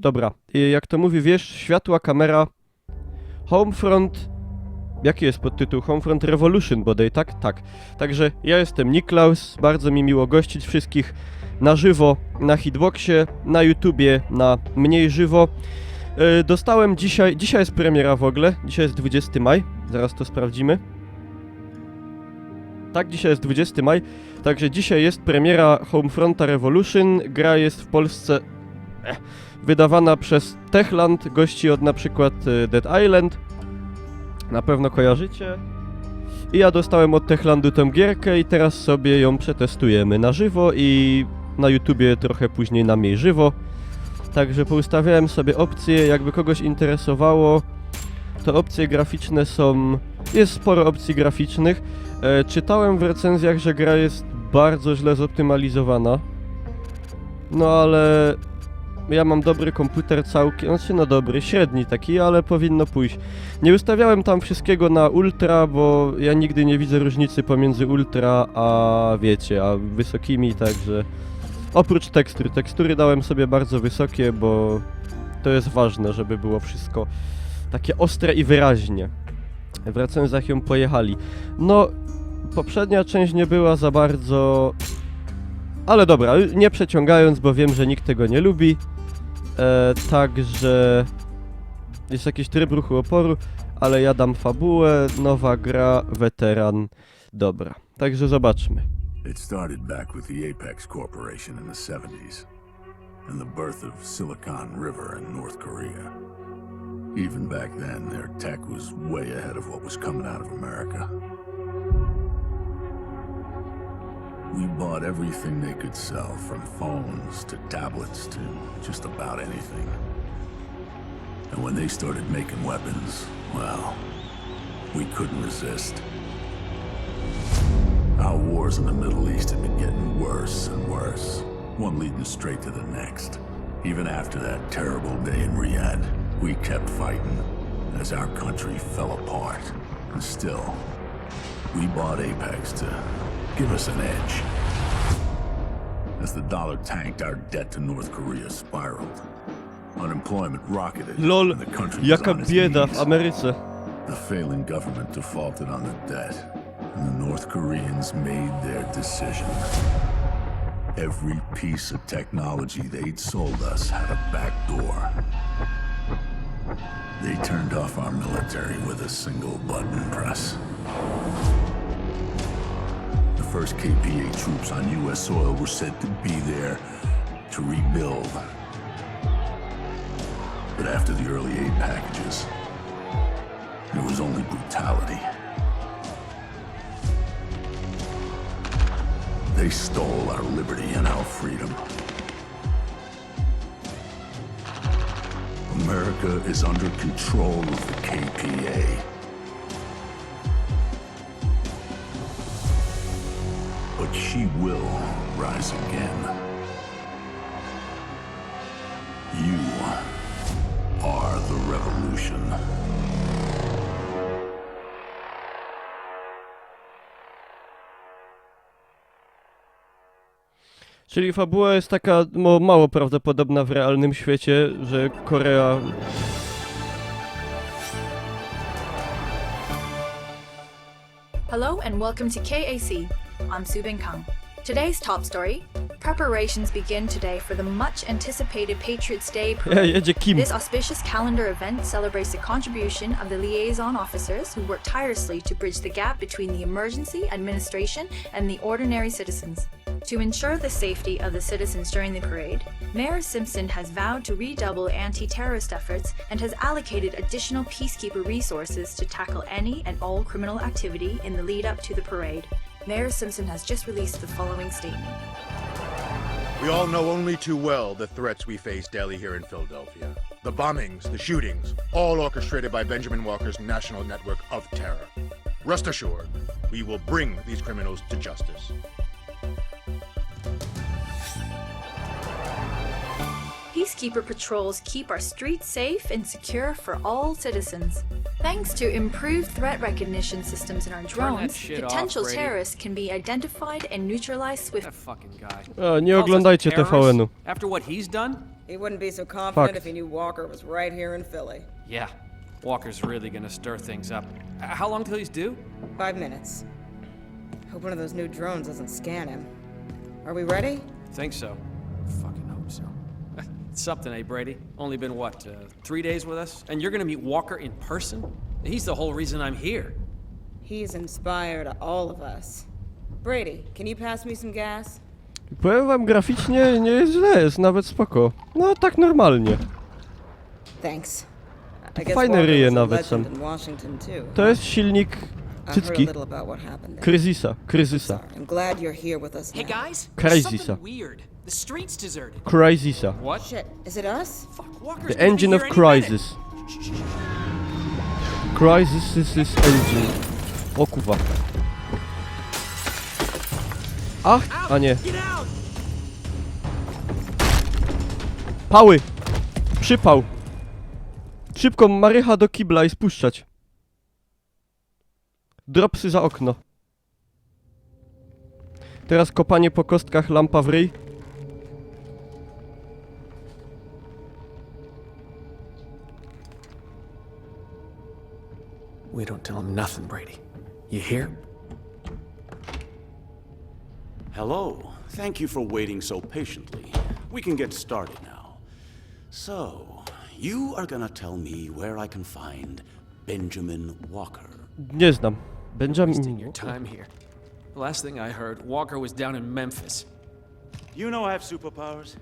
Dobra, jak to mówi, wiesz, światła, kamera, Homefront, jaki jest podtytuł? Homefront Revolution bodaj, tak? Tak. Także ja jestem Niklaus, bardzo mi miło gościć wszystkich na żywo, na Hitboxie, na YouTubie, na mniej żywo. Dostałem dzisiaj jest premiera w ogóle, dzisiaj jest 20 maj, zaraz to sprawdzimy. Tak, dzisiaj jest 20 maj, także dzisiaj jest premiera Homefronta Revolution, gra jest w Polsce wydawana przez Techland, gości od na przykład Dead Island, na pewno kojarzycie. I ja dostałem od Techlandu tę gierkę i teraz sobie ją przetestujemy na żywo i na YouTubie trochę później na mniej żywo. Także poustawiałem sobie opcje, jakby kogoś interesowało, to opcje graficzne są... Jest sporo opcji graficznych. Czytałem w recenzjach, że gra jest bardzo źle zoptymalizowana. No ale... Ja mam dobry komputer całkiem, znaczy no dobry, średni taki, ale powinno pójść. Nie ustawiałem tam wszystkiego na ultra, bo ja nigdy nie widzę różnicy pomiędzy ultra a wiecie, a wysokimi, także... Oprócz tekstur, tekstury dałem sobie bardzo wysokie, bo to jest ważne, żeby było wszystko takie ostre i wyraźnie. W recenzjach ją pojechali. No, poprzednia część nie była za bardzo... Ale dobra, nie przeciągając, bo wiem, że nikt tego nie lubi. Także... Jest jakiś tryb ruchu oporu, ale ja dam fabułę, nowa gra, weteran. Dobra, także zobaczmy. It started back with the Apex Corporation in the 70s, and the birth of Silicon River in North Korea. Even back then, their tech was way ahead of what was coming out of America. We bought everything they could sell, from phones to tablets to just about anything. And when they started making weapons, well, we couldn't resist. Our wars in the Middle East had been getting worse and worse, one leading straight to the next. Even after that terrible day in Riyadh, we kept fighting as our country fell apart. And still, we bought Apex to give us an edge. As the dollar tanked, our debt to North Korea spiraled. Unemployment rocketed, LOL, and the country was jaka on its bieda w knees. Ameryce. The failing government defaulted on the debt, and the North Koreans made their decision. Every piece of technology they'd sold us had a back door. They turned off our military with a single button press. The first KPA troops on U.S. soil were said to be there to rebuild. But after the early aid packages, there was only brutality. They stole our liberty and our freedom. America is under control of the KPA. But she will rise again. You are the revolution. Czyli fabuła jest taka mało prawdopodobna w realnym świecie, że Korea... Hello and welcome to KAC. I'm Subin Kang. Today's top story. Preparations begin today for the much anticipated Patriots Day parade. Jedzie Kim. This auspicious calendar event celebrates the contribution of the liaison officers who work tirelessly to bridge the gap between the emergency administration and the ordinary citizens. To ensure the safety of the citizens during the parade, Mayor Simpson has vowed to redouble anti-terrorist efforts and has allocated additional peacekeeper resources to tackle any and all criminal activity in the lead up to the parade. Mayor Simpson has just released the following statement. We all know only too well the threats we face daily here in Philadelphia. The bombings, the shootings, all orchestrated by Benjamin Walker's national network of terror. Rest assured, we will bring these criminals to justice. Peacekeeper patrols keep our streets safe and secure for all citizens. Thanks to improved threat recognition systems in our drones, shit off, potential Brady. terrorists can be identified and neutralized That swiftly. fucking guy. Nie Calls us oglądajcie terrorists TVN-u. After what he's done? He wouldn't be so confident Fuck. if he knew Walker was right here in Philly. Yeah, Walker's really gonna stir things up. How long till he's due? 5 minutes. Hope one of those new drones doesn't scan him. Are we ready? Think so. Fucking hope so. It's something, eh, Brady? Only been, what, 3 days with us? And you're gonna meet Walker in person? He's the whole reason I'm here. He's inspired all of us. Brady, can you pass me some gas? Powiem wam, graficznie nie jest źle, jest nawet spoko. No, tak normalnie. Thanks. I guess Fajne Walker ryje was a nawet są. legend in Washington too. To jest silnik I've heard a cycki. little about what happened there. Kryzysa. Sorry, I'm glad you're here with us Hey now. guys, Crazy, there's sir. something weird. The street's deserted. Crysisa. What? Shit, is it us? Fuck, Walker's The gonna be engine of here any minute. crisis. Crisis is engine. O kurwa. Ach, a nie. Get out! Pały! Przypał! Szybko, marycha do kibla i spuszczać. Dropsy za okno. Teraz kopanie po kostkach, lampa w ryj. We don't tell him nothing, Brady. You hear? Hello. Thank you for waiting so patiently. We can get started now. So, you are gonna tell me where I can find Benjamin Walker. Nie znam. Wasting Benjamin. your time here. The last thing I heard, Walker was down in Memphis. You know I have superpowers?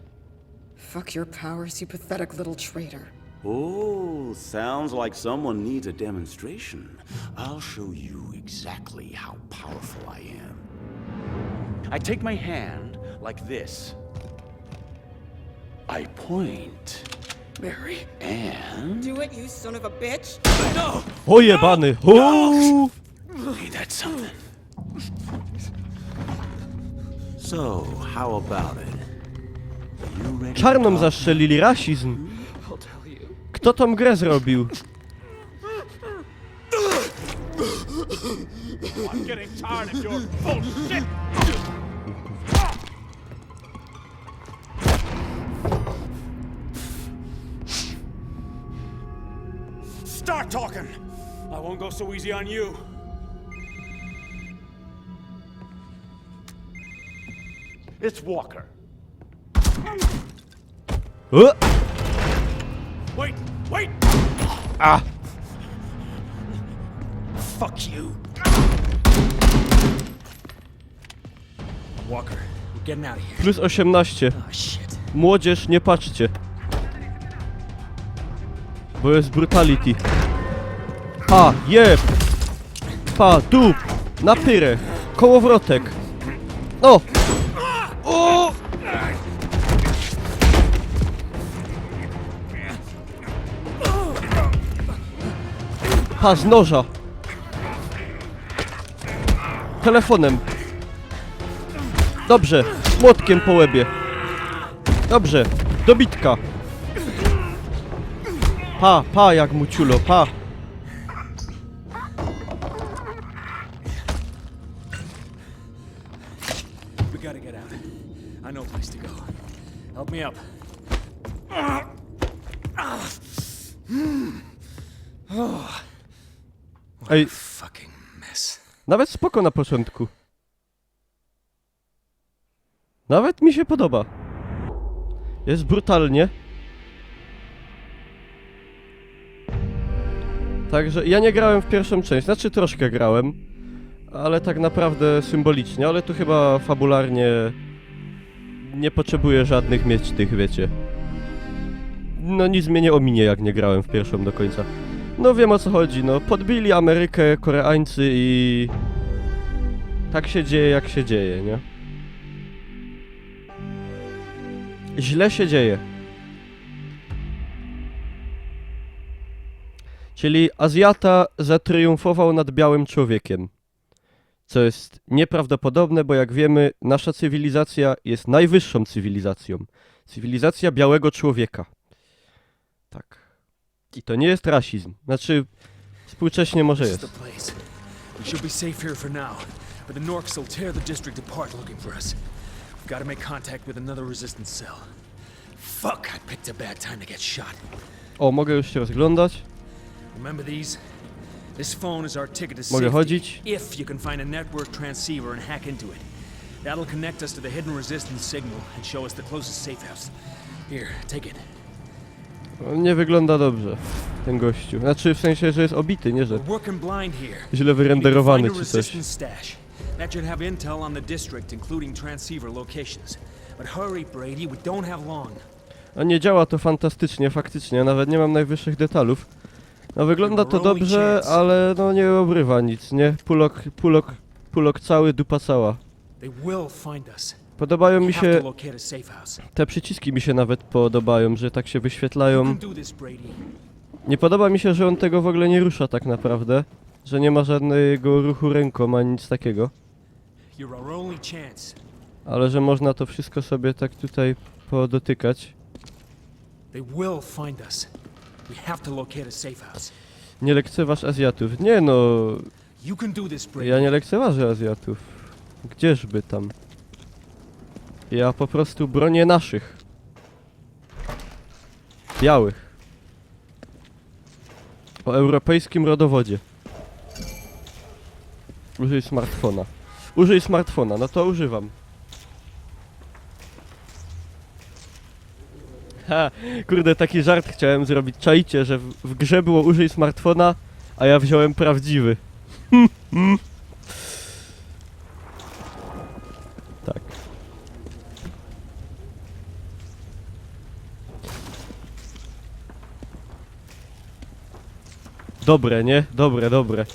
Fuck your powers, you pathetic little traitor. Oh, sounds like someone needs a demonstration. I'll show you exactly how powerful I am. I take my hand like this. I point. Mary. And... Do it, you son of a bitch! No! O jebany! Uuu! Hey, that's something. So, how about it? You ready? Czarnom zastrzelili, rasizm. I'll tell you. Kto tą grę zrobił? I'm getting tired of your bullshit. Start talking. I won't go so easy on you. It's Walker. O! Wait, wait! A! Fuck you. Walker, we're getting out of here. Plus 18. Oh shit. Młodzież, nie patrzcie. Bo jest brutality. Pa, jeb! Pa, dup! Na pyrę! Kołowrotek! O! O! Pa, z noża! Telefonem! Dobrze, młotkiem po łebie! Dobrze, dobitka! Pa, jak mu ciulo, pa! We gotta get out. I know a place to go. Help me up. Ej, Fucking mess. nawet spoko na początku. Nawet mi się podoba. Jest brutalnie. Także ja nie grałem w pierwszą część, znaczy troszkę grałem, ale tak naprawdę symbolicznie, ale tu chyba fabularnie nie potrzebuję żadnych mieć tych, wiecie. No nic mnie nie ominie, jak nie grałem w pierwszą do końca. No wiem, o co chodzi, no podbili Amerykę Koreańcy i tak się dzieje, jak się dzieje, nie? Źle się dzieje. Czyli Azjata zatriumfował nad białym człowiekiem. Co jest nieprawdopodobne, bo jak wiemy, nasza cywilizacja jest najwyższą cywilizacją. Cywilizacja białego człowieka. Tak. I to nie jest rasizm. Znaczy, współcześnie może This is the jest. place. We should be safe here for now, but the Norks will tear the district apart looking for us. We've got to make contact with another resistance cell. Fuck, I picked a bad time to get shot. O, mogę już się rozglądać. Remember these? This phone is our ticket to Mogę safety. chodzić. If you can find a network transceiver and hack into it. That'll connect us to the hidden resistance signal and show us the closest safe house. Here, take it. On nie wygląda dobrze, ten gościu. Znaczy, w sensie, że jest obity, nie że We're working blind here. źle wyrenderowany We need to czy find a coś. resistance stash. That should have intel on the district, including transceiver locations. But hurry, Brady, we don't have long. A nie działa to fantastycznie, faktycznie, nawet nie mam najwyższych detalów. No wygląda to dobrze, ale no nie obrywa nic, nie? Pulok cały, dupa cała. They will find us. Podobają mi We have się, to locate a safe house. te przyciski mi się nawet podobają, że tak się You wyświetlają. can do this, Brady. Nie podoba mi się, że on tego w ogóle nie rusza tak naprawdę. Że nie ma żadnego ruchu ręką, ani nic takiego. You're our only chance. Ale że można to wszystko sobie tak tutaj podotykać. They will find us. We have to locate a safe house. Nie lekceważ Azjatów. Nie no, You can do this, Brady. ja nie lekceważę Azjatów. Gdzieżby tam. Ja po prostu bronię naszych. Białych. O europejskim rodowodzie. Użyj smartfona. Użyj smartfona, no to używam. Ha, kurde, taki żart chciałem zrobić. Czajcie, że w grze było użyj smartfona, a ja wziąłem prawdziwy. Tak. Dobre, nie? Dobre.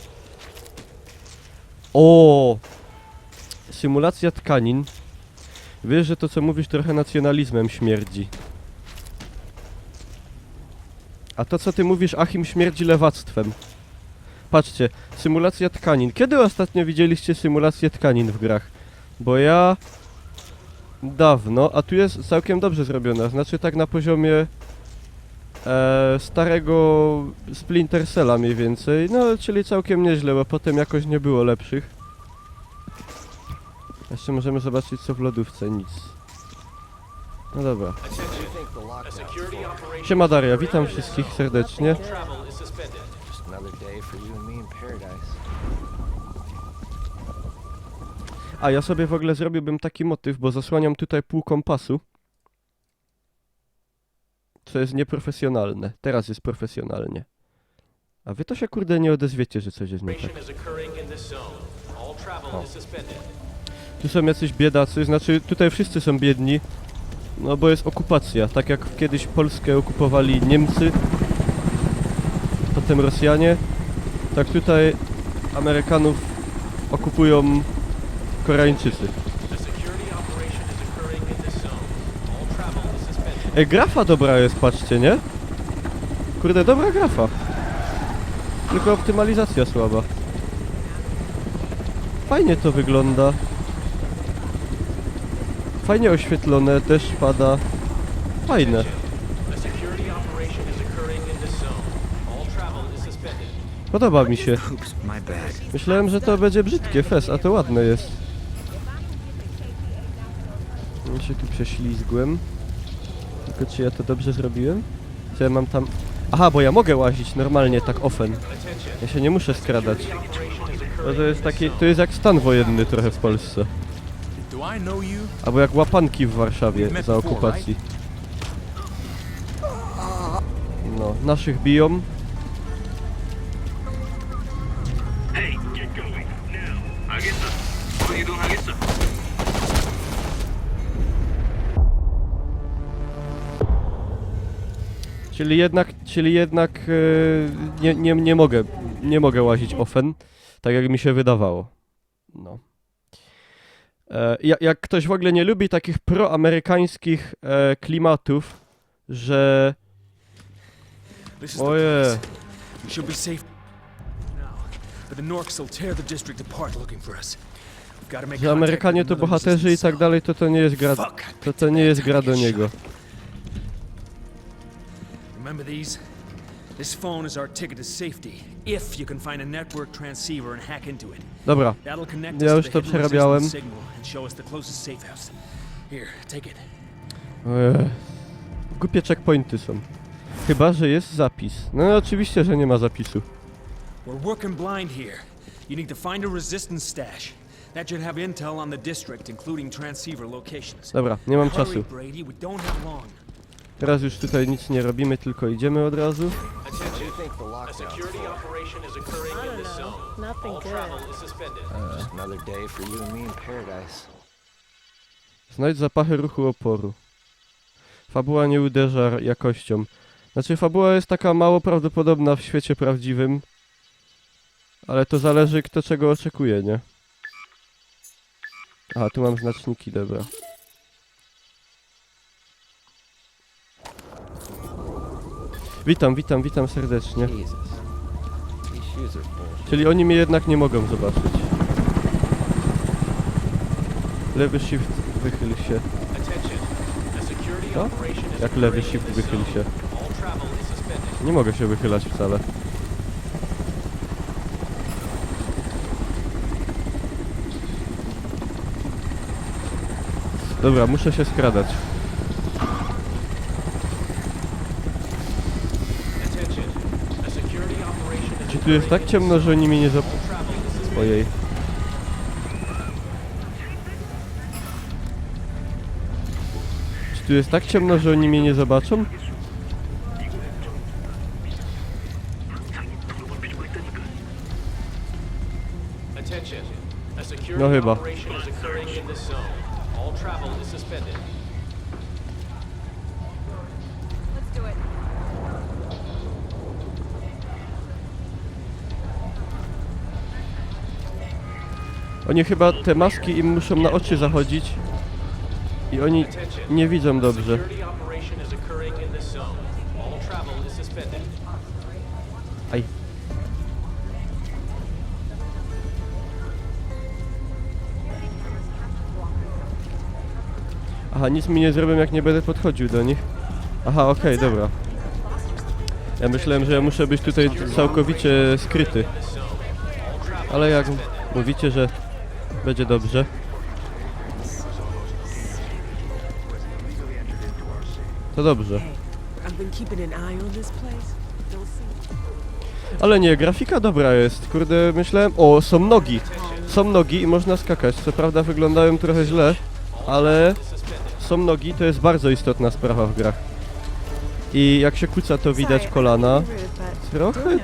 O! Symulacja tkanin. Wiesz, że to co mówisz trochę nacjonalizmem śmierdzi. A to co ty mówisz, Achim, śmierdzi lewactwem. Patrzcie, symulacja tkanin. Kiedy ostatnio widzieliście symulację tkanin w grach? Bo ja... dawno, a tu jest całkiem dobrze zrobiona. Znaczy tak na poziomie... starego Splinter Cella mniej więcej. No, czyli całkiem nieźle, bo potem jakoś nie było lepszych. Jeszcze możemy zobaczyć co w lodówce. Nic. No dobra. Siema Daria, witam wszystkich serdecznie. Just another day for you and me in paradise. A ja sobie w ogóle zrobiłbym taki motyw, bo zasłaniam tutaj pół kompasu. Co jest nieprofesjonalne. Teraz jest profesjonalnie. A wy to się kurde nie odezwiecie, że coś jest nie tak. O. Tu są jacyś biedacy, znaczy tutaj wszyscy są biedni. No bo jest okupacja, tak jak kiedyś Polskę okupowali Niemcy, potem Rosjanie, tak tutaj Amerykanów okupują Koreańczycy. Grafa dobra jest, patrzcie, nie? Kurde, dobra grafa. Tylko optymalizacja słaba. Fajnie to wygląda. Fajnie oświetlone, deszcz pada. Fajne. Podoba mi się. Oops, my bad. Myślałem, że to będzie brzydkie, fes, a to ładne jest. Ja się tu prześlizgłem. Tylko czy ja to dobrze zrobiłem? Co ja mam tam... Aha, bo ja mogę łazić normalnie, tak offen. Ja się nie muszę skradać. Bo to jest taki... To jest jak stan wojenny trochę w Polsce. Do I know you? Albo jak łapanki w Warszawie za okupacji. No, naszych biją. Czyli jednak nie mogę łazić offen, tak jak mi się wydawało. No. Jak ktoś w ogóle nie lubi takich proamerykańskich klimatów, że... This is the Oje, place. We should be safe now. But the Norks will tear the district apart looking for us. We've got to make że contact Amerykanie with to another bohaterzy i resistance tak cell. dalej, to nie jest gra... To nie jest gra do niego. Remember these? This phone is our ticket to safety. If you can find a network transceiver and hack into it. Dobra, That'll connect ja us już to to the hidden przerabiałem. resistance signal and show us the closest safe house. Here, take it. Ojej. Głupie checkpointy są. Chyba, że jest zapis. No oczywiście, że nie ma zapisu. We're working blind here. You need to find a resistance stash. That should have intel on the district, including transceiver locations. Dobra, nie mam Hurry, czasu. Brady, we don't have long. Teraz już tutaj nic nie robimy, tylko idziemy od razu. A security operation is occurring in this zone. Nothing All good. travel is suspended. Just another day for you and me in paradise. Znajdź zapachy ruchu oporu. Fabuła nie uderza jakością. Znaczy, fabuła jest taka mało prawdopodobna w świecie prawdziwym. Ale to zależy, kto czego oczekuje, nie? Aha, tu mam znaczniki, dobra. Witam serdecznie. Jesus. These shoes are bullshit. Czyli oni mnie jednak nie mogą zobaczyć. Lewy shift, wychyl się. Attention. A security Co? operation is Jak lewy occurring shift, in this wychyl zone. się. All travel is suspended. Nie mogę się wychylać wcale. Dobra, muszę się skradać. Attention. A security operation is Czy tu jest tak ciemno, że oni mnie nie zap... all travel is suspended. Ojej. Czy tu jest tak ciemno, że oni mnie nie zobaczą? Attention. A security No chyba. operation is occurring in this zone. All travel is suspended. Let's do it. Oni chyba te maski im muszą na oczy zachodzić. I oni Attention. nie widzą A dobrze. security operation is occurring in this zone. All travel is suspended. Aj. Aha, nic mi nie zrobią, jak nie będę podchodził do nich. Aha, okej, dobra. Ja myślałem, że ja muszę być tutaj całkowicie skryty. Ale jak mówicie, że będzie dobrze. To dobrze. I've been keeping an eye on this place. Don't see. Ale nie, grafika dobra jest. Kurde, myślałem... O, są nogi. Są nogi i można skakać. Co prawda wyglądają trochę źle, ale są nogi, to jest bardzo istotna sprawa w grach. I jak się kłóca, to widać kolana. Trochę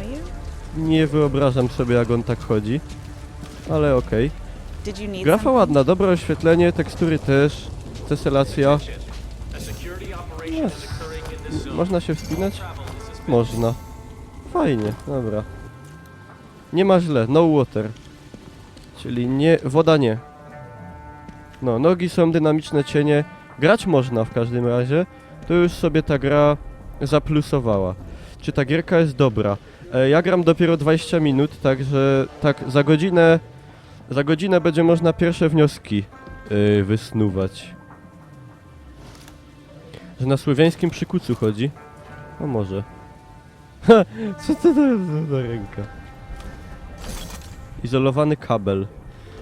nie wyobrażam sobie, jak on tak chodzi. Ale okej. Did you need Grafa ładna, dobre oświetlenie, tekstury też, teselacja. A security operation is occurring in this zone. Można się wspinać? Travel is suspended. Można. Fajnie, dobra. Nie ma źle, no water. Czyli nie, woda nie. No, nogi są dynamiczne, cienie. Grać można w każdym razie. To już sobie ta gra zaplusowała. Czy ta gierka jest dobra? Ja gram dopiero 20 minut, także tak za godzinę będzie można pierwsze wnioski wysnuwać. Że na słowiańskim przykucu chodzi? No może. Ha, co to jest za ręka? Izolowany kabel.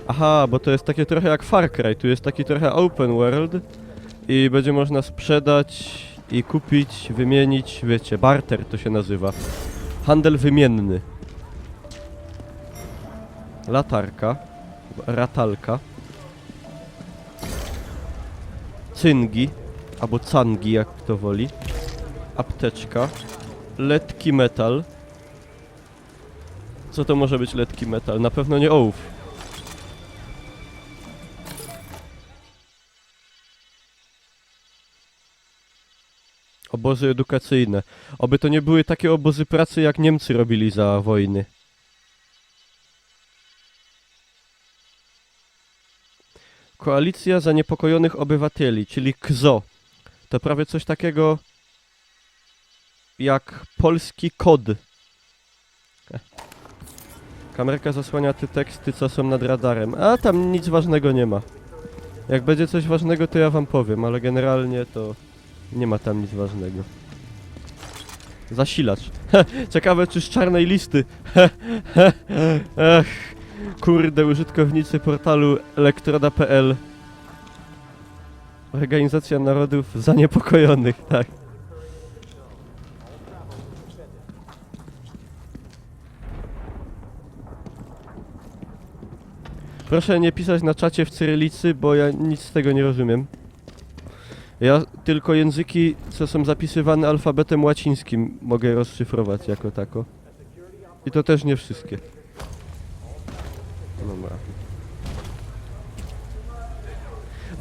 Aha, bo to jest takie trochę jak Far Cry, tu jest taki trochę open world i będzie można sprzedać i kupić, wymienić, wiecie, barter to się nazywa. Handel wymienny. Latarka, ratalka. Cyngi, albo cangi, jak kto woli. Apteczka. Letki metal. Co to może być letki metal? Na pewno nie ołów. Obozy edukacyjne. Oby to nie były takie obozy pracy, jak Niemcy robili za wojny. Koalicja Zaniepokojonych Obywateli, czyli KZO. To prawie coś takiego jak polski kod. Kamerka zasłania te teksty, co są nad radarem. A tam nic ważnego nie ma. Jak będzie coś ważnego, to ja wam powiem, ale generalnie to nie ma tam nic ważnego. Zasilacz. Ciekawe, czy z czarnej listy. Ech, kurde, użytkownicy portalu elektroda.pl. Organizacja Narodów Zaniepokojonych, tak. Proszę nie pisać na czacie w cyrylicy, bo ja nic z tego nie rozumiem. Ja tylko języki, co są zapisywane alfabetem łacińskim, mogę rozszyfrować jako tako. I to też nie wszystkie. Dobra.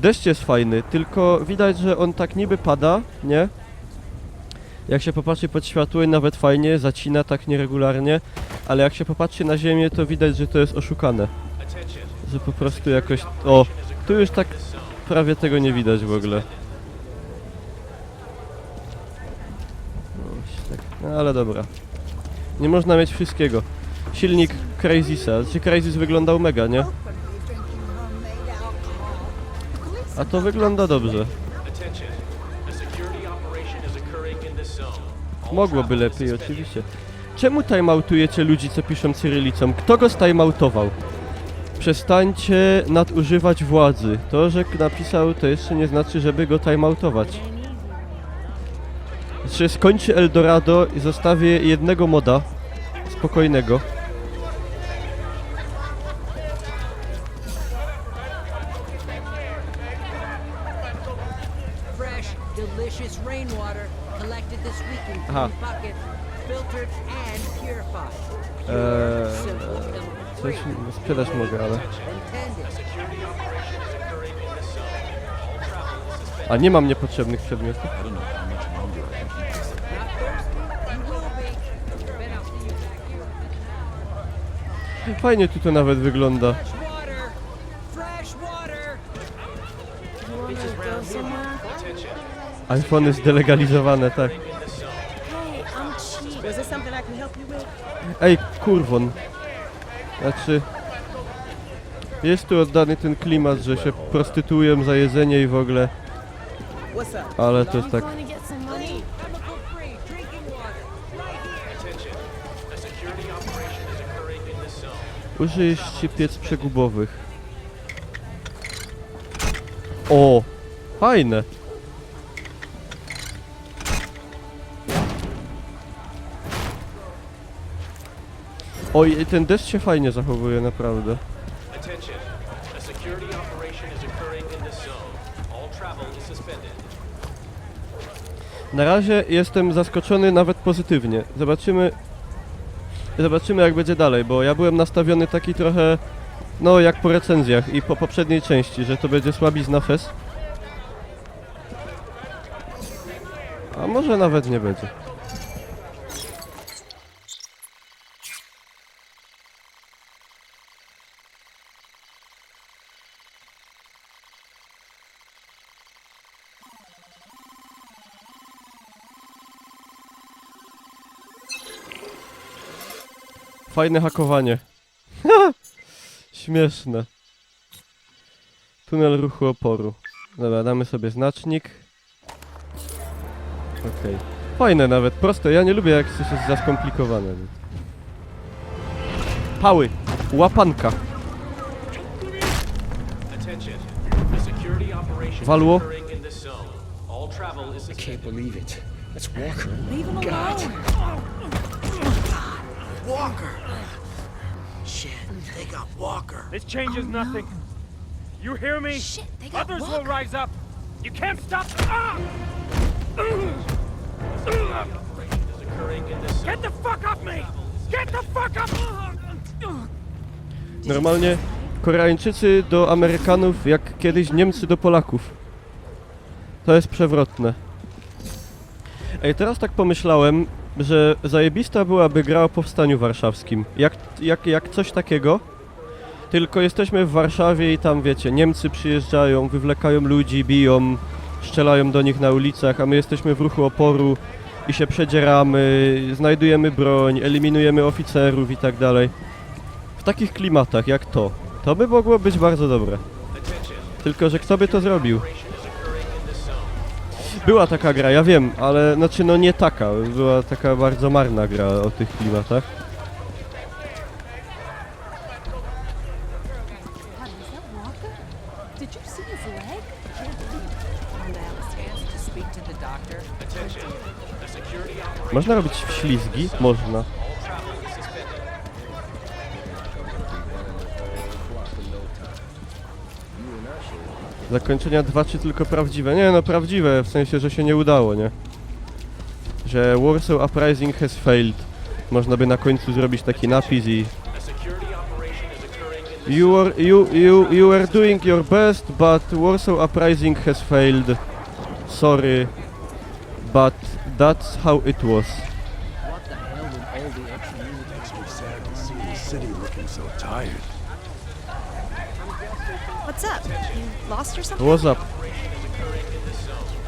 Deszcz jest fajny, tylko widać, że on tak niby pada, nie? Jak się popatrzy pod światło, nawet fajnie, zacina tak nieregularnie, ale jak się popatrzy na ziemię, to widać, że to jest oszukane. Że po prostu jakoś... O, tu już tak prawie tego nie widać w ogóle. No, tak, no ale dobra. Nie można mieć wszystkiego. Silnik Crazisa. Znaczy Crazis wyglądał mega, nie? A to wygląda dobrze. Mogłoby lepiej, oczywiście. Czemu timeoutujecie ludzi, co piszą cyrylicą? Kto go timeoutował? Przestańcie nadużywać władzy. To, że napisał, to jeszcze nie znaczy, żeby go timeoutować. Znaczy, skończy Eldorado i zostawię jednego moda. Spokojnego. Fresh, delicious rainwater collected this week in Aha. clean buckets, filtered and purified. Coś sprzedać mogę, ale... Intended. A nie mam niepotrzebnych przedmiotów. Not thirsty? You will be. Bet I'll see you back here. Fajnie tu to nawet wygląda. Fresh water! Fresh water! iPhony zdelegalizowane, tak. Hey, I'm cheap. Is there something I can help you with? Ej, kurwon. Znaczy... Jest tu oddany ten klimat, że się prostytują za jedzenie i w ogóle. What's up? Ale to jest tak... Clean, chemical free drinking water. Użyjcie piec przegubowych. O! Fajne! Oj, ten deszcz się fajnie zachowuje, naprawdę. Na razie jestem zaskoczony nawet pozytywnie. Zobaczymy jak będzie dalej, bo ja byłem nastawiony taki trochę, no jak po recenzjach i po poprzedniej części, że to będzie słabizna fest. A może nawet nie będzie. Fajne hakowanie. Śmieszne. Tunel ruchu oporu. Dobra, damy sobie znacznik. Okej. Fajne nawet, proste. Ja nie lubię jak coś jest za skomplikowane. Pały. Łapanka. Walło. I can't believe it. That's Walker. Leave him alone. Walker! Shit, they got Walker. This changes nothing. You hear me? Shit, they got Others Walker. will rise up. You can't stop. Ah! Get the fuck off me! Get the fuck up! Normalnie Koreańczycy do Amerykanów, jak kiedyś Niemcy do Polaków. To jest przewrotne. Ej, teraz tak pomyślałem, że zajebista byłaby gra o Powstaniu Warszawskim. Jak coś takiego. Tylko jesteśmy w Warszawie i tam, wiecie, Niemcy przyjeżdżają, wywlekają ludzi, biją, strzelają do nich na ulicach, a my jesteśmy w ruchu oporu i się przedzieramy, znajdujemy broń, eliminujemy oficerów i tak dalej. W takich klimatach jak to. To by mogło być bardzo dobre. Tylko, że kto by to zrobił? Była taka gra, ja wiem, ale znaczy no nie taka. Była taka bardzo marna gra o tych klimatach. Did you see his leg? To speak to the doctor. Można robić ślizgi? Można. Zakończenia 2 czy tylko prawdziwe? Nie no, prawdziwe, w sensie, że się nie udało, nie? Że Warsaw Uprising has failed. Można by na końcu zrobić taki napis i... You are doing your best, but Warsaw Uprising has failed. Sorry, but that's how it was. What the hell did all the extra music sad to see the city looking so tired. What's up? You lost or something? What's up?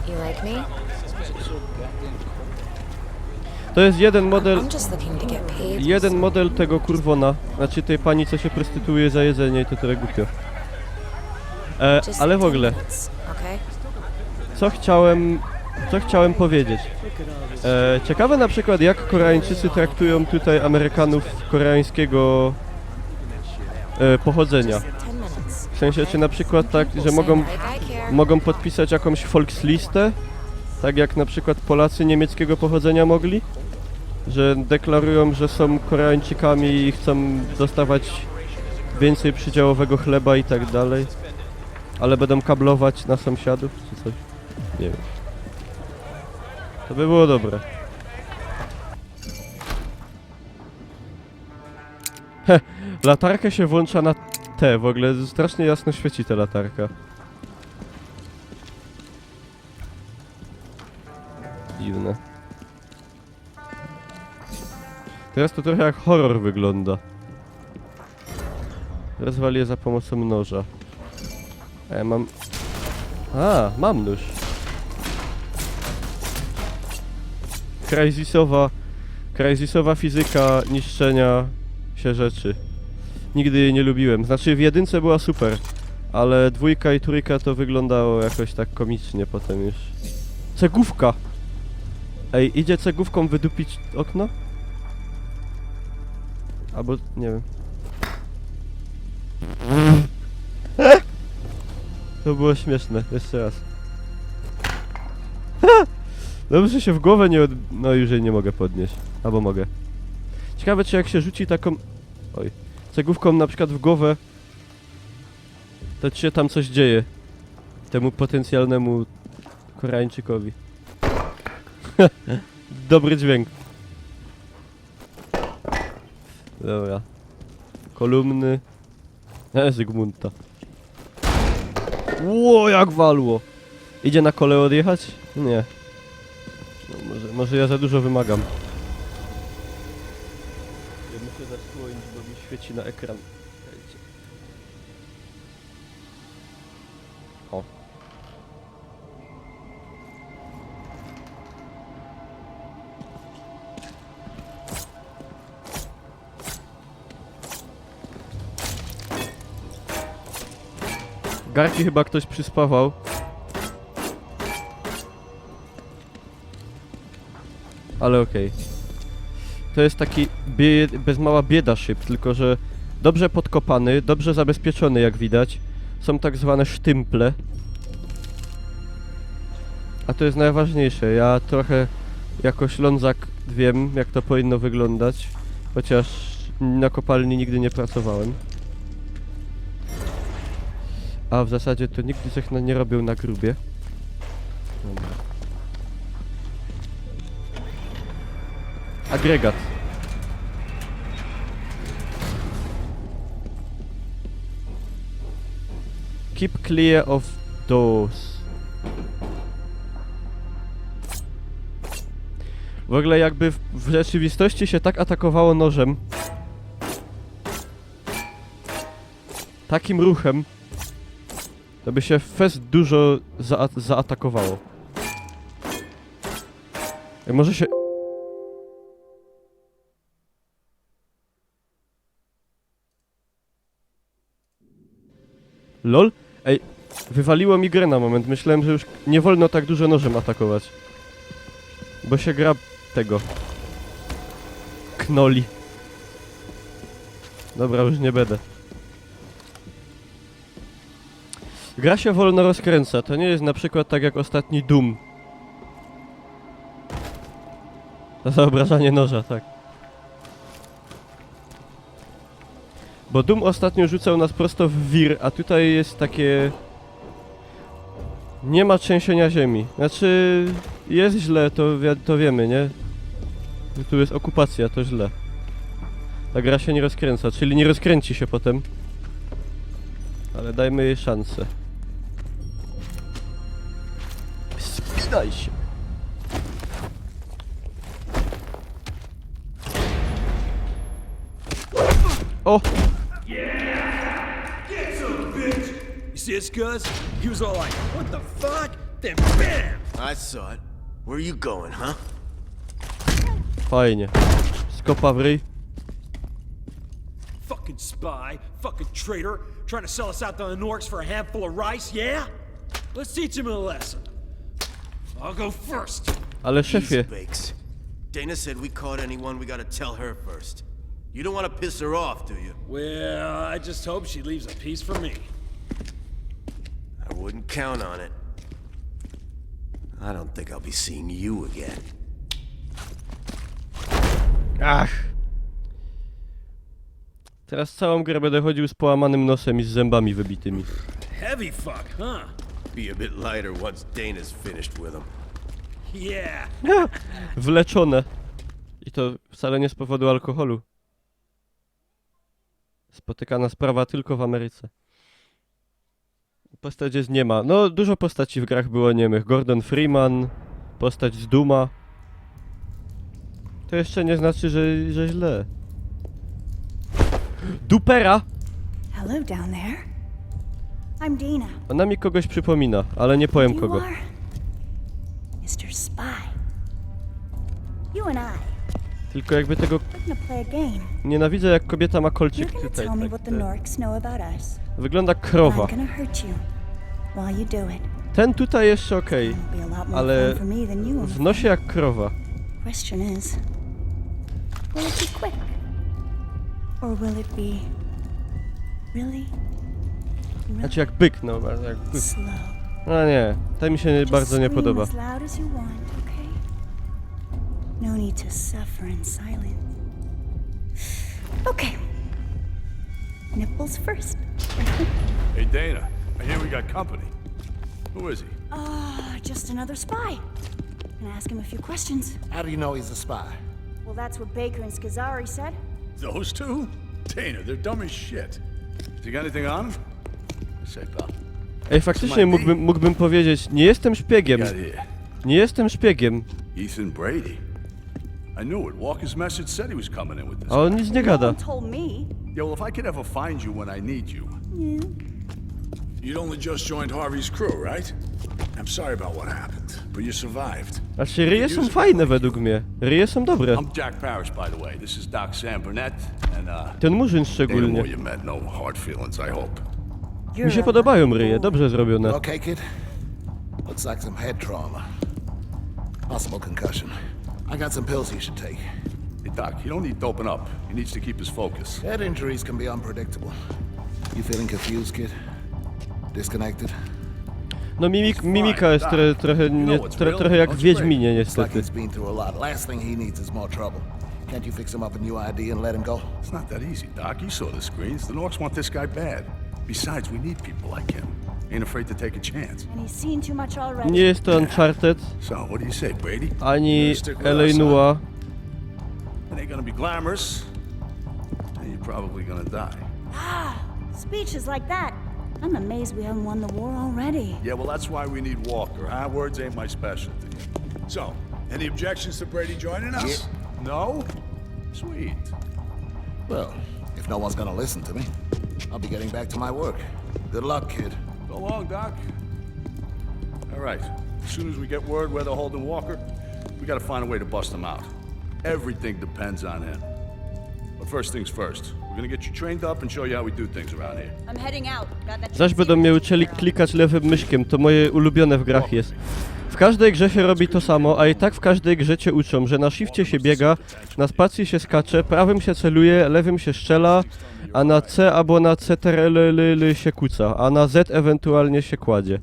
You like me? To jest jeden model... I'm just looking to get paid. Jeden model tego kurwona. Znaczy tej pani, co się prostytuuje za jedzenie i to tyle głupio. Just Ale w 10 ogóle, minutes, okay? co chciałem powiedzieć. Ciekawe na przykład, jak Koreańczycy traktują tutaj Amerykanów koreańskiego pochodzenia. 10 minutes. W sensie, czy na przykład tak, że Say mogą, like I care. mogą podpisać jakąś Volkslistę, tak jak na przykład Polacy niemieckiego pochodzenia mogli? Że deklarują, że są Koreańczykami i chcą dostawać więcej przydziałowego chleba i tak dalej. Ale będą kablować na sąsiadów, czy coś? Nie wiem. To by było dobre. Latarkę się włącza na T, w ogóle strasznie jasno świeci ta latarka. Dziwne. Teraz to trochę jak horror wygląda. Rozwalię za pomocą noża. A ja mam... mam nóż. Crysisowa fizyka niszczenia się rzeczy. Nigdy jej nie lubiłem. Znaczy w jedynce była super, ale 2 i 3 to wyglądało jakoś tak komicznie potem już. Cegówka! Ej, idzie cegówką wydupić okno? Albo, nie wiem. To było śmieszne, jeszcze raz. Dobrze się w głowę nie No już jej nie mogę podnieść. Albo mogę. Ciekawe, czy jak się rzuci taką... Oj. Cegówką na przykład w głowę, to czy się tam coś dzieje. Temu potencjalnemu Koreańczykowi. Dobry dźwięk. Dobra. Kolumny. Zygmunta. Ło, jak walło! Idzie na kole odjechać? Nie. No, może ja za dużo wymagam. Ja muszę zasłonić, bo mi świeci na ekran. Czekajcie. O. Garki chyba ktoś przyspawał. Ale okej. To jest taki bez mała bieda szyb, tylko że dobrze podkopany, dobrze zabezpieczony jak widać. Są tak zwane sztymple. A to jest najważniejsze. Ja trochę jako Ślązak wiem, jak to powinno wyglądać. Chociaż na kopalni nigdy nie pracowałem. A w zasadzie to nigdy coś nie robił na grubie. Dobra. Agregat. Keep clear of those. W ogóle jakby w rzeczywistości się tak atakowało nożem. Takim ruchem. To by się fest dużo zaatakowało. Może się... LOL? Ej, wywaliło mi grę na moment. Myślałem, że już nie wolno tak dużo nożem atakować. Bo się gra tego. Knoli. Dobra, już nie będę. Gra się wolno rozkręca. To nie jest na przykład tak jak ostatni Doom. Za obrażanie noża, tak. Bo Doom ostatnio rzucał nas prosto w wir, a tutaj jest takie... Nie ma trzęsienia ziemi. Znaczy, jest źle, to wiemy, nie? Tu jest okupacja, to źle. Ta gra się nie rozkręca, czyli nie rozkręci się potem. Ale dajmy jej szansę. Spinaj się. O! You see this, cuz? He was all like, what the fuck? Then BAM! I saw it. Where are you going, huh? Fajnie. Skopa w ryj. Fucking spy, fucking traitor, trying to sell us out to the Norks for a handful of rice, yeah? Let's teach him a lesson. I'll go first. Ale szefie, Bakes. Dana said we caught anyone, we gotta tell her first. You don't want to piss her off, do you? Well, I just hope she leaves a piece for me. I wouldn't count on it. I don't think I'll be seeing you again. ach. Teraz całą grę będę chodził z połamanym nosem i z zębami wybitymi. Heavy fuck, huh? Be a bit lighter once Dana's finished with him. Yeah. Wleczone. I to wcale nie z powodu alkoholu. Spotykana sprawa tylko w Ameryce. Postać jest nie ma. No, dużo postaci w grach było niemych. Gordon Freeman, postać z Duma. To jeszcze nie znaczy, że źle. Dupera! Hello down there. I'm Dana. Ona mi kogoś przypomina, ale nie powiem You kogo. are Mr. Spy. You and I. Tylko jakby tego... We're gonna play a game. Nienawidzę jak kobieta ma You're kolczyk gonna tutaj. tell me Tak, what the tak. Norks know about us. Wygląda krowa. I'm gonna hurt you while you do it. Ten tutaj jeszcze okej, It'll be a lot more ale fun for me than you. w nosie jak krowa. Question is, will it be quick? Or will it be really, Znaczy jak byk, no bardzo jak byk. slow? No nie, to mi się Just bardzo nie scream podoba. as loud as you want, okay? No need to suffer in silence. Okay. Nipples first. Hey, Dana, I hear we got company. Who is he? Just another spy. Gonna ask him a few questions. How do you know he's a spy? Well, that's what Baker and Scazzari said. Those two? Dana, they're dumb as shit. You got anything on him? Say, pal. Ej, faktycznie mógłbym powiedzieć, nie jestem szpiegiem. Got here. Nie jestem szpiegiem. Ethan Brady. I knew it. Walker's message said he was coming in with this. A on nic nie gada. Told me. Yeah, well, if I could ever find you when I need you. Yeah. You'd only just joined Harvey's crew, right? I'm sorry about what happened, but you survived. Znaczy, ryje są fajne według mnie. Ryje są dobre. I'm Jack Parrish, by the way. This is Doc Sam Burnett, and Ten murzyn Dana szczególnie. Moore you met, no hard feelings, I hope. Mi się podobają ryje, dobrze zrobione. Okay, kid? Looks like some head trauma. Possible concussion. I got some pills he should take. Hey, Doc, you don't need to open up. He needs to keep his focus. Head injuries can be unpredictable. You feeling confused, kid? Disconnected? No mimika jest trochę jak w Wiedźminie Looks like niestety. he's been through a lot. Last thing he needs is more trouble. Can't you fix him up a new ID and let him go? It's not that easy, Doc. You saw the screens. The Norks want this guy bad. Besides, we need people like him. Ain't afraid to take a chance. And he's seen too much already. Nie jest to Uncharted, So, what do you say, Brady? ani Stick with L.A. us, huh? Noire. It ain't gonna be glamorous. And you're probably gonna die. Speeches like that. I'm amazed we haven't won the war already. Yeah, well, that's why we need Walker. Huh? Words ain't my specialty. So, any objections to Brady joining us? No? Sweet. Well, if no one's gonna listen to me, I'll be getting back to my work. Good luck, kid. So long, Doc. All right. As soon as we get word where they're holding Walker, we gotta find a way to bust him out. Everything depends on him. But first things first, we're gonna get you trained up and show you how we do things around here. I'm heading out. Got that Zaś będą mnie uczyli klikać lewym myszkiem, to moje ulubione w grach jest. W każdej grze się robi to samo, a i tak w każdej grze cię uczą, że na shifcie się biega, na spacji się skacze, prawym się celuje, lewym się strzela, a na C albo na CTRL się kuca, a na Z ewentualnie się kładzie.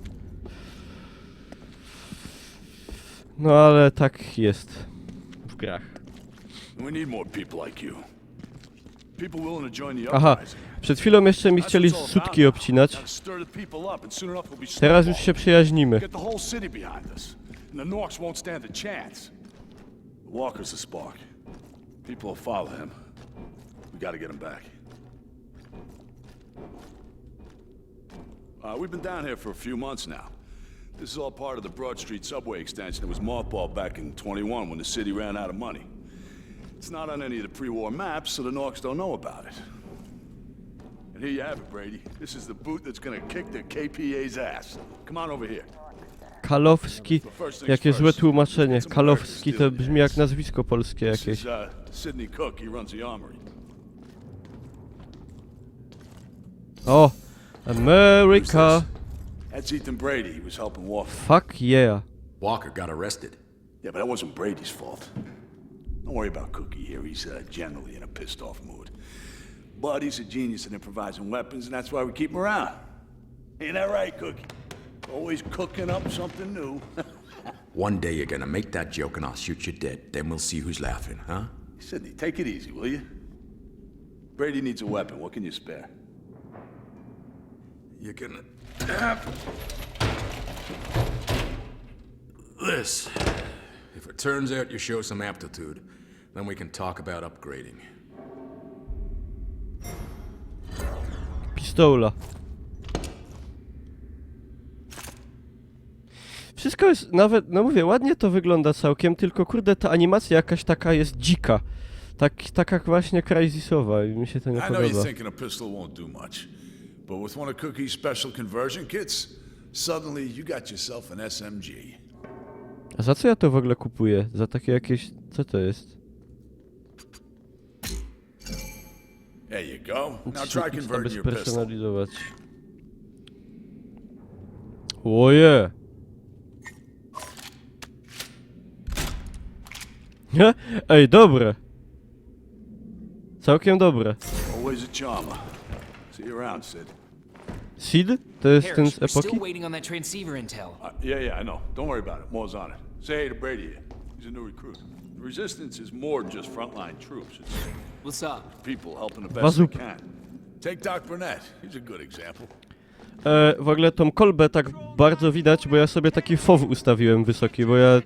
No ale tak jest w grach. We need more people like you. People willing to join the Aha, uprising. Przed chwilą jeszcze mi chcieli sutki obcinać. Teraz już się przyjaźnimy. Get the whole city behind us. And the Norks won't stand a chance. Walker's the spark. People will follow him. We gotta get him back. We've been down here for a few months now. This is all part of the Broad Street subway extension that was mothballed back in 21 when the city ran out of money. It's not on any of the pre-war maps, so the Norks don't know about it. And here you have it, Brady. This is the boot that's gonna kick the KPA's ass. Come on over here. Kalowski, jakie złe tłumaczenie. Kalowski to brzmi jak nazwisko polskie jakieś. Sidney Cook, he runs the armory. O! America! That's Ethan Brady. He was helping Walker. Fuck yeah. Walker got arrested. Yeah, but that wasn't Brady's fault. Don't worry about Cookie here. He's generally in a pissed-off mood. But he's a genius at improvising weapons, and that's why we keep him around. Ain't that right, Cookie? Always cooking up something new. One day you're gonna make that joke and I'll shoot you dead. Then we'll see who's laughing, huh? Sidney, take it easy, will you? Brady needs a weapon. What can you spare? You're gonna have this. If it turns out you show some aptitude, then we can talk about upgrading. Pistola. Wszystko jest nawet, no mówię, ładnie to wygląda całkiem, tylko kurde ta animacja jakaś taka jest dzika. Taka właśnie crysisowa i mi się to nie I know you're podoba. thinking a pistol won't do much, but with one of Cookie's special conversion kits, suddenly you got yourself an SMG. A za co ja to w ogóle kupuję? Za takie jakieś... co to jest? There you go. Now try Aby converting your pistol. spersonalizować. Oje! Ej, dobre! Całkiem dobre. Always a charmer. See you around, Sid. Sid? To jest ten Parrish, z we're still epoki? waiting on that transceiver intel. Yeah, I know. Don't worry about it. Moore's on it. Say hey to Brady here. He's a new recruit. The Resistance is more than just frontline troops. It's What's up? people helping the best Bazup. they can. Take Doc Burnett. He's a good example. W ogóle tą kolbę tak bardzo widać, bo ja sobie taki FOV ustawiłem wysoki, bo ja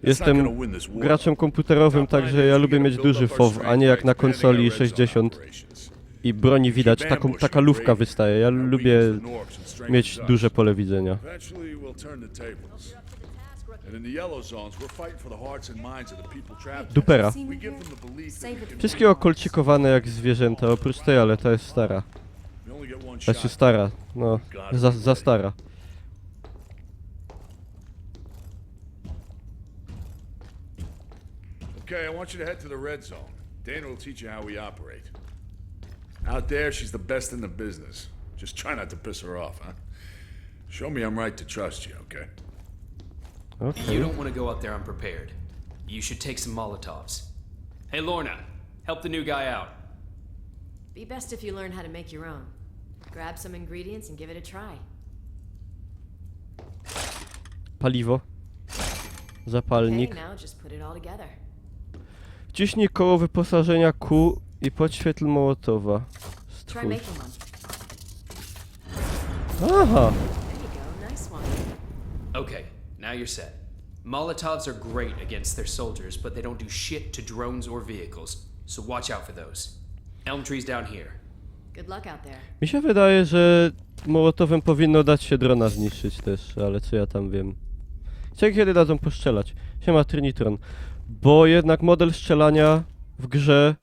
jestem graczem komputerowym, także ja lubię mieć duży FOV, a nie jak na konsoli 60 i broni widać, taka lufka wystaje. Ja lubię mieć duże pole widzenia. Eventually we'll turn the tables. And in the yellow zones, we're fighting for the hearts and minds of the people trapped. Dupera. We give them the belief that we can Wszystkie okolcikowane jak zwierzęta, oprócz tej, ale ta jest stara. we only get one Znaczy shot. stara, no, za stara. Okay, I want you to head to the red zone. Dana will teach you how we operate. Out there, she's the best in the business. Just try not to piss her off, huh? Show me I'm right to trust you, okay? You don't want to go out there unprepared. You should take some Molotovs. Hey, Lorna, help the new guy out. Be best if you learn how to make your own. Grab some ingredients and give it a try. Paliwo. Zapalnik. Okay, now just put it all together. Wciśnij koło wyposażenia Q i podświetl Mołotowa. Try Stwórz. making one. Aha! There you go, nice one. Okay, now you're set. Molotovs are great against their soldiers, but they don't do shit to drones or vehicles, so watch out for those. Elm tree's down here. Good luck out there. Mi się wydaje, że Mołotowem powinno dać się drona zniszczyć też, ale co ja tam wiem. Ciekawe kiedy dadzą postrzelać. Siema Trinitron. Bo jednak model strzelania w grze,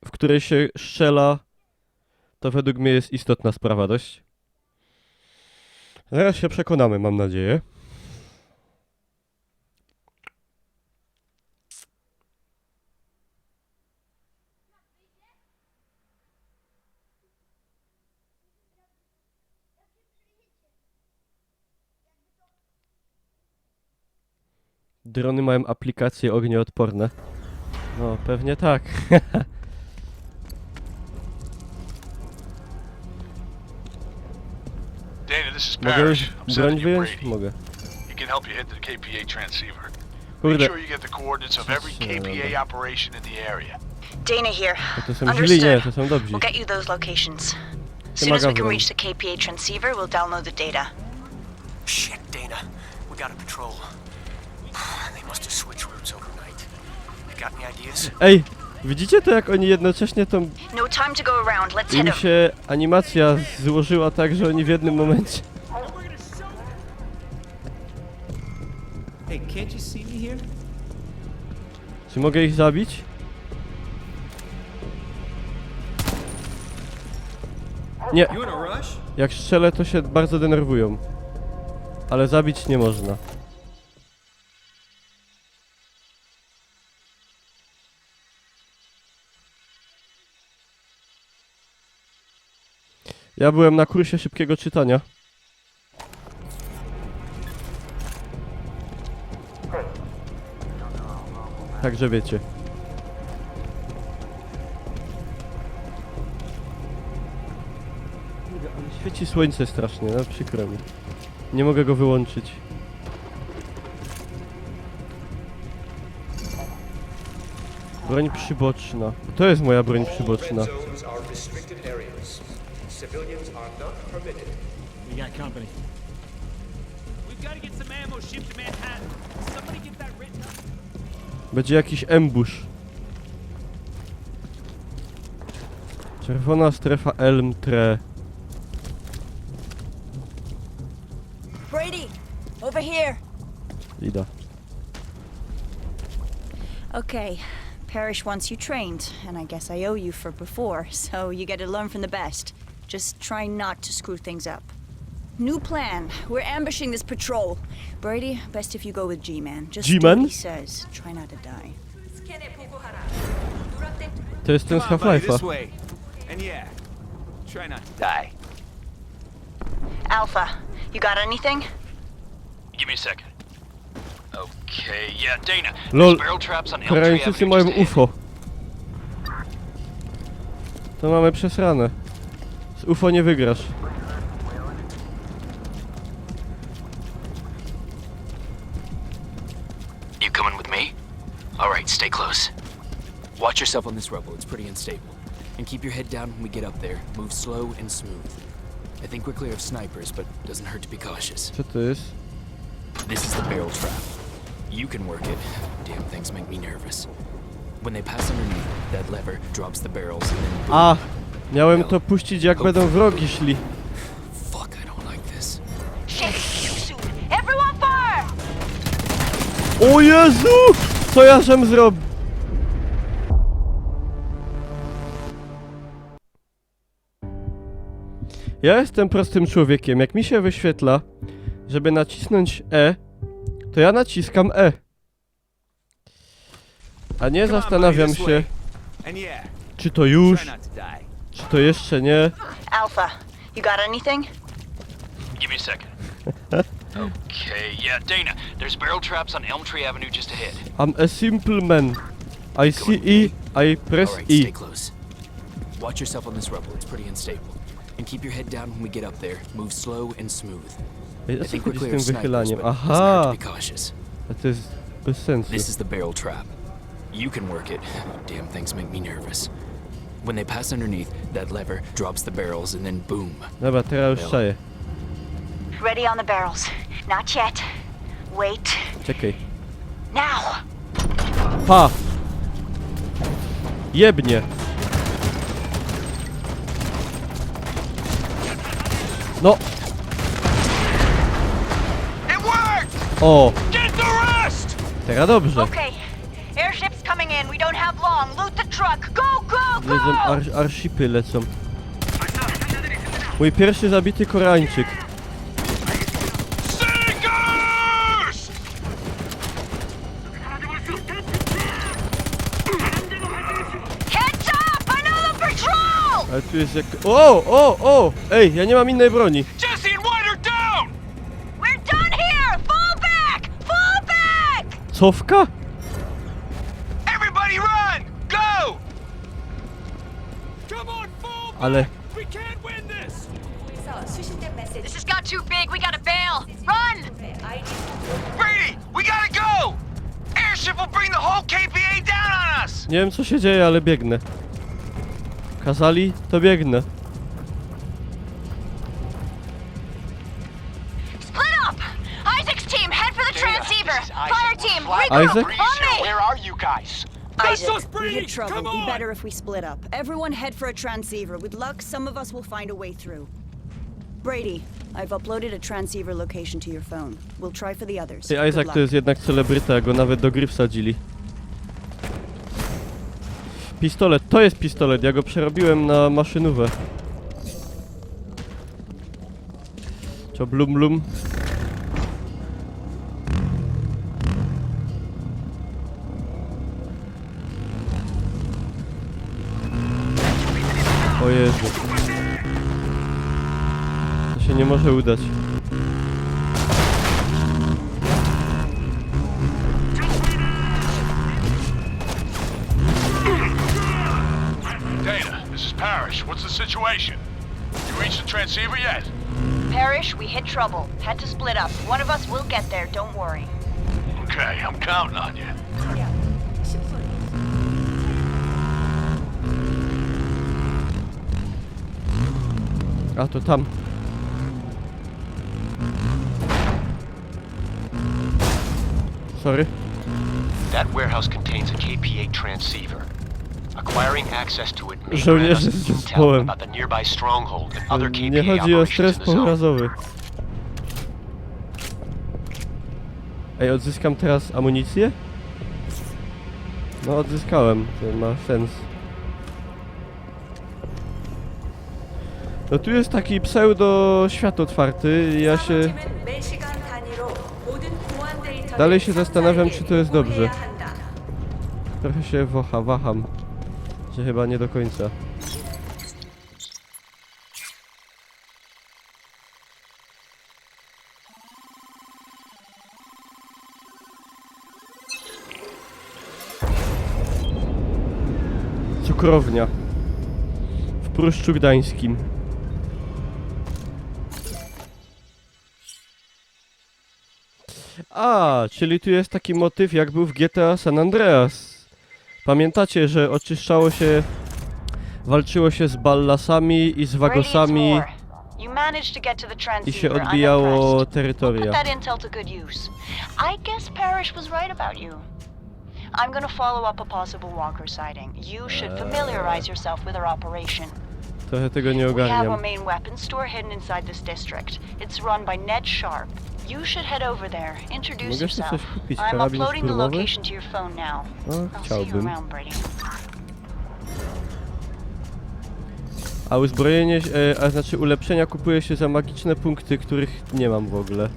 w której się strzela, to według mnie jest istotna sprawa dość. Zaraz się przekonamy, mam nadzieję. Drony mają aplikacje ognioodporne. No, pewnie tak. Dana, this is Mogę już Parrish. I'm broń sending you wyjąć? Brady. Mogę. He can help you hit the KPA transceiver. Make Kurde. sure you get the coordinates of every KPA operation in the area. Dana here. To są źli, nie, to są dobrzy. We'll get you those locations. As soon Siema, as we can Gawron. reach the KPA transceiver, we'll download the data. Shit, Dana. We got a patrol. They must have switched routes overnight. You got any ideas? Ej, widzicie to, jak oni jednocześnie tą... No time to go around. Let's head Im out. się animacja złożyła tak, że oni w jednym momencie... Hey, can't you see me here? Czy mogę ich zabić? Nie. You in a rush? Jak strzelę, to się bardzo denerwują. Ale zabić nie można. Ja byłem na kursie szybkiego czytania. Także wiecie. Ale świeci słońce strasznie, no przykro mi. Nie mogę go wyłączyć. Broń przyboczna. To jest moja broń przyboczna. We got company. We've got to get some ammo shipped to Manhattan. Somebody get that written up. Będzie jakiś ambush. Czerwona strefa Elm Tree. Brady, over here. Ida. Okay, Parrish wants you trained, and I guess I owe you for before, so you get to learn from the best. Just try not to screw things up. New plan. We're ambushing this patrol. Brady, best if you go with G-Man. Just do G-Man? what he says. Try not to die. To jest ten z Come on, buddy, this Half-Life'a. way. And yeah, try not to die. Alpha, you got anything? Give me a second. Okay, yeah, Dana. Lol, There's barrel traps on Elm Tree Koreańczycy Avenue mają just ahead. UFO. To mamy przesrane. Z UFO nie wygrasz. You coming with me? Alright, stay close. Watch yourself on this rubble, it's pretty unstable. And keep your head down when we get up there. Move slow and smooth. I think we're clear of snipers, but doesn't hurt to be cautious. Co to jest? This is the barrel trap. You can work it. Damn things make me nervous. When they pass underneath, that lever drops the barrels and then boom. A! Miałem to puścić, jak będą wrogi szli. Fuck, I don't like this. Everyone fire! O Jezu! Co ja żem zrobił? Ja jestem prostym człowiekiem. Jak mi się wyświetla, żeby nacisnąć E, to ja naciskam E. A nie zastanawiam się, And yeah, czy to już, try not to die. czy to jeszcze nie. Alpha, you got anything? Give me a second. Okay, yeah, Dana. There's barrel traps on Elm Tree Avenue just ahead. I'm a simple man. I see E, I press Alright, E. stay close. Watch yourself on this rubble, it's pretty unstable. And keep your head down when we get up there. Move slow and smooth. Ej, I o co think chodzi we're z clear tym of snipers, wychylaniem? but doesn't hurt Aha! to be cautious. A to jest bez sensu. This is the barrel trap. You can work it. Damn things make me nervous. When they pass underneath, that lever drops the barrels and then boom. Dobra, teraz już szaję. Ready on the barrels. Not yet. Wait. Czekaj. Now! Pa! Jebnie! No! O! Teraz dobrze. Okay. Airship's coming in. We don't have long. Loot the truck. Go, go, Lecą arshipy lecą. Mój pierwszy zabity Koreańczyk. Heads up! Another patrol! Ale tu jest jak... O! Ej, ja nie mam innej broni. Jesse and White are down! We're done here! Fall back! Fall back! Cofka? Everybody run! Go! Come on, fall Ale... We can't win this! This has got too big. We gotta bail. Run! Brady, we gotta go! airship will bring the whole KPA down on us! Nie wiem co się dzieje, ale biegnę. Kazali, to biegnę. Split up! Isaac's team, head for the transceiver! Fire team, Isaac? Where are you guys? Isaac, we hit trouble. Be better if we split up. Everyone head for a transceiver. With luck, some of us will find a way through. Brady, I've uploaded a transceiver location to your phone. We'll try for the others. Ty, Isaac to jest jednak celebryta, go nawet do gry wsadzili. Pistolet, to jest pistolet, ja go przerobiłem na maszynówę. Co blum blum? O Jezu. To się nie może udać. Dana, this is Parrish. What's the situation? You reached the transceiver yet? Parrish, we hit trouble. Had to split up. One of us will get there, don't worry. Okay, I'm counting on you. A to tam. Sorry. That warehouse contains a KPA transceiver. Acquiring access to it may grant Żołnierze us z intel zespołem. about the nearby stronghold and other Nie KPA chodzi o operations stres in the zone. pourazowy. Ej, odzyskam teraz amunicję? No odzyskałem, to ma sens. No tu jest taki pseudo świat otwarty, ja się... Dalej się zastanawiam, czy to jest dobrze. Trochę się waham, że chyba nie do końca. Cukrownia w Pruszczu Gdańskim. A, czyli tu jest taki motyw, jak był w GTA San Andreas. Pamiętacie, że oczyszczało się, walczyło się z ballasami i z wagosami i się odbijało terytoria. I guess Parrish was right about you. I'm gonna follow up a possible Walker sighting. You should familiarize yourself with our operation. Trochę tego nie We have ogarniam. our main weapons store hidden inside this district. It's run by Ned Sharp. You should head over there. Introduce Mogę jeszcze yourself. coś kupić? I'm Karabin uploading the szturmowy? location to your phone now. O, I'll see you chciałbym. around, Brady. A uzbrojenie, a znaczy ulepszenia kupuje się za magiczne punkty, których nie mam w ogóle.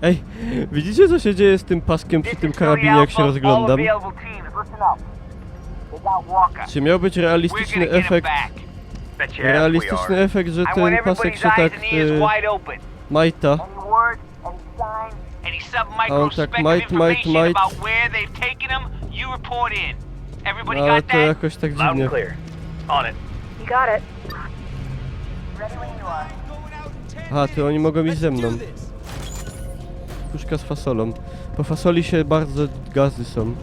Ej, widzicie co się dzieje z tym paskiem przy tym karabinie, jak się rozglądam? Czy miał być realistyczny efekt, że ten pasek się tak majta? A on tak majt. No, ale to jakoś tak dziwnie. Aha, to oni mogą iść ze mną. Puszka z fasolą. Po fasoli się bardzo gazy są.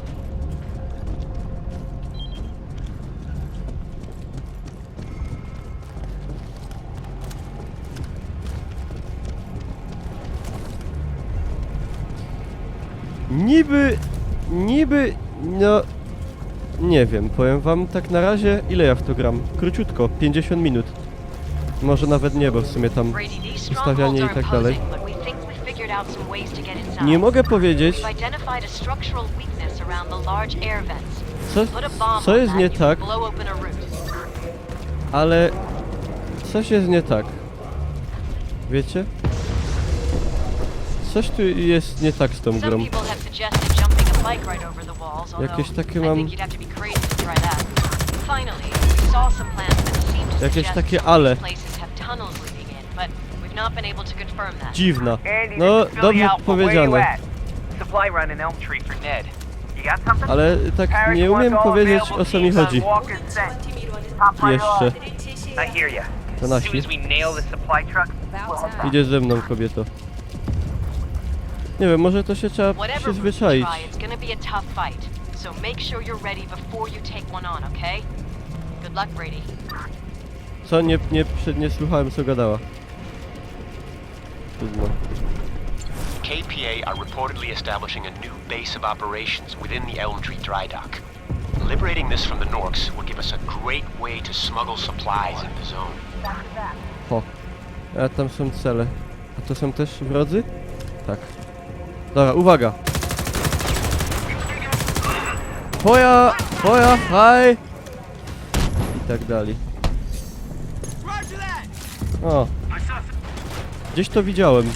Niby, no... Nie wiem, powiem wam tak na razie, ile ja w to gram? Króciutko, 50 minut. Może nawet nie, bo w sumie tam ustawianie i tak dalej. Nie mogę powiedzieć, co jest nie tak, ale coś jest nie tak. Wiecie? Coś tu jest nie tak z tą grą. Jakieś takie mam... Jakieś takie ale. Dziwna. No, dobrze powiedziane. Ale tak nie umiem powiedzieć, o co mi chodzi. Jeszcze. To nasi. Idziesz ze mną, kobieto. Nie wiem, może to się trzeba Whatever route you przyzwyczaić. try, it's gonna be a tough fight. So make sure you're ready before you take one on, okay? Good luck, Brady. Co? Nie słuchałem, co gadała. Trudno. KPA are reportedly establishing a new base of operations within the Elm Tree dry dock. Liberating this from the Norks will give us a great way to smuggle supplies into the zone. O, a tam są cele. A to są też wrodzy? Tak. Dobra, uwaga! Twoja, haj! I tak dalej. O. Gdzieś to widziałem.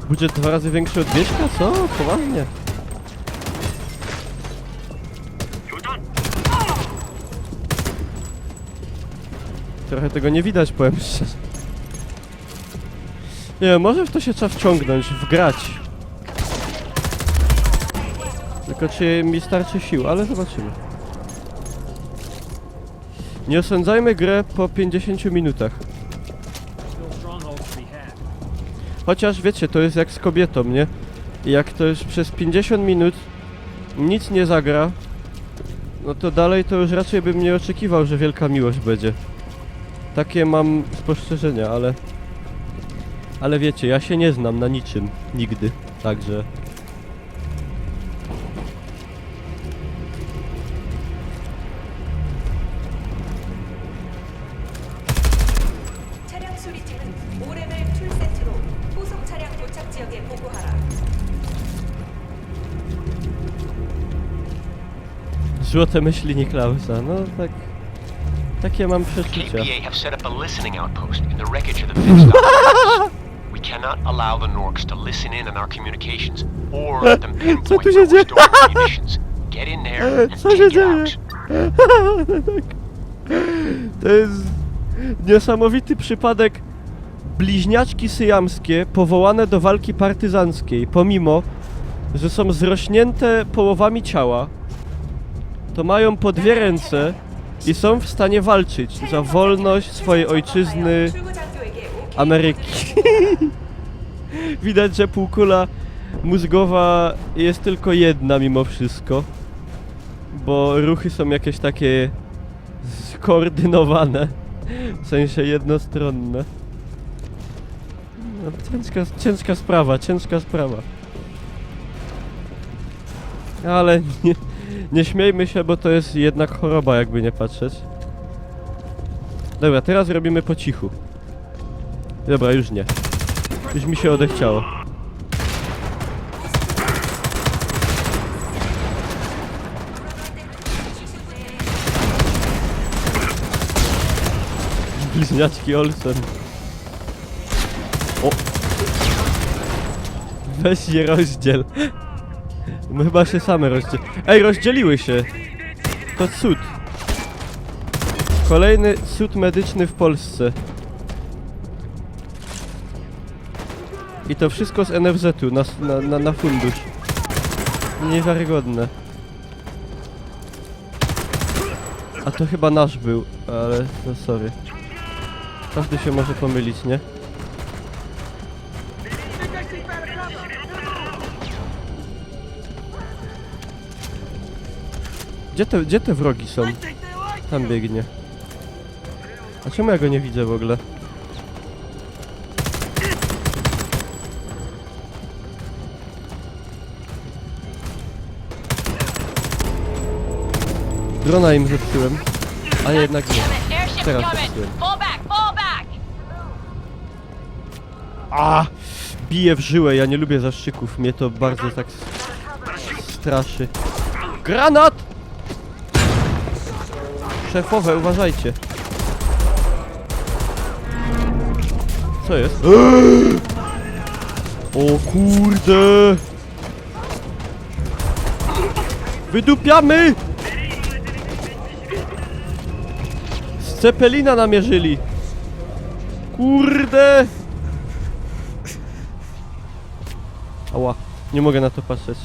Budżet 2 razy większy od Wieśka? Co? Poważnie? Trochę tego nie widać, powiem szczerze. Nie wiem, może w to się trzeba wciągnąć, wgrać. Tylko czy mi starczy sił, ale zobaczymy. Nie osądzajmy grę po 50 minutach. Chociaż wiecie, to jest jak z kobietą, nie? I jak to już przez 50 minut nic nie zagra, no to dalej to już raczej bym nie oczekiwał, że wielka miłość będzie. Takie mam spostrzeżenia, ale wiecie, ja się nie znam na niczym, nigdy, także... 차량 수리팀은 5레벨 툴세트로 후속 차량 도착 지역에 보고하라. Złote myśli Niklausa, no tak... Takie mam przeczucia. KPA have set up a listening outpost in the wreckage of the fixed operators. We cannot allow the Norks to listen in on our communications or let them pinpoint where we're storing munitions. Get in there and take it out. To jest niesamowity przypadek. Bliźniaczki syjamskie powołane do walki partyzanckiej, pomimo że są zrośnięte połowami ciała, to mają po dwie ręce i są w stanie walczyć za wolność swojej ojczyzny, Ameryki. Widać, że półkula mózgowa jest tylko jedna mimo wszystko, bo ruchy są jakieś takie skoordynowane, w sensie jednostronne. No, ciężka sprawa. Ale nie śmiejmy się, bo to jest jednak choroba, jakby nie patrzeć. Dobra, teraz robimy po cichu. Dobra, już nie. Już mi się odechciało. Bliźniaczki Olsen. O! Weź je rozdziel. No chyba się same rozdzieliły. Ej, rozdzieliły się! To cud. Kolejny cud medyczny w Polsce. I to wszystko z NFZ-u na fundusz. Niewiarygodne. A to chyba nasz był, ale no sorry. Każdy się może pomylić, nie? Gdzie te wrogi są? Tam biegnie. A czemu ja go nie widzę w ogóle? Drona im zepsułem. A nie, jednak nie. Teraz zepsułem. A! Bije w żyłę, ja nie lubię zastrzyków. Mnie to bardzo tak straszy. Granat! Szefowe, uważajcie. Co jest? O kurde! Wydupiamy! Z Cepelina namierzyli. Kurde! Ała, nie mogę na to patrzeć.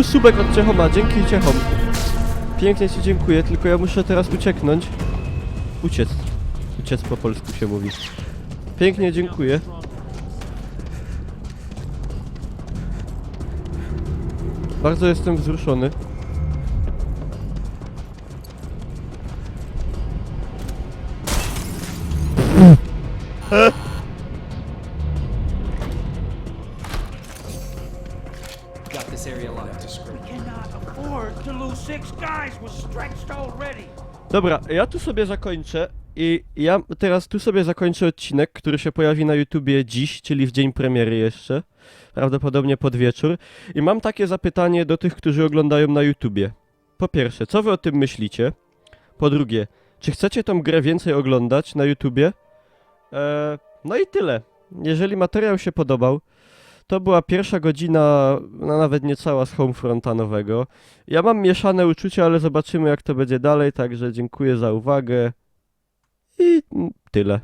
Subek od Ciechoma, dzięki Ciechom. Pięknie ci dziękuję, tylko ja muszę teraz ucieknąć. Uciec. Uciec po polsku się mówi. Pięknie dziękuję. Bardzo jestem wzruszony. Got this area locked. We cannot afford to lose 6 guys. We're stretched already. Dobra, ja tu sobie zakończę i ja teraz tu sobie zakończę odcinek, który się pojawi na YouTubie dziś, czyli w dzień premiery jeszcze, prawdopodobnie pod wieczór. I mam takie zapytanie do tych, którzy oglądają na YouTubie. Po pierwsze, co wy o tym myślicie? Po drugie, czy chcecie tą grę więcej oglądać na YouTubie? No i tyle. Jeżeli materiał się podobał, to była pierwsza godzina, no nawet niecała z Homefronta nowego. Ja mam mieszane uczucia, ale zobaczymy jak to będzie dalej, także dziękuję za uwagę i tyle.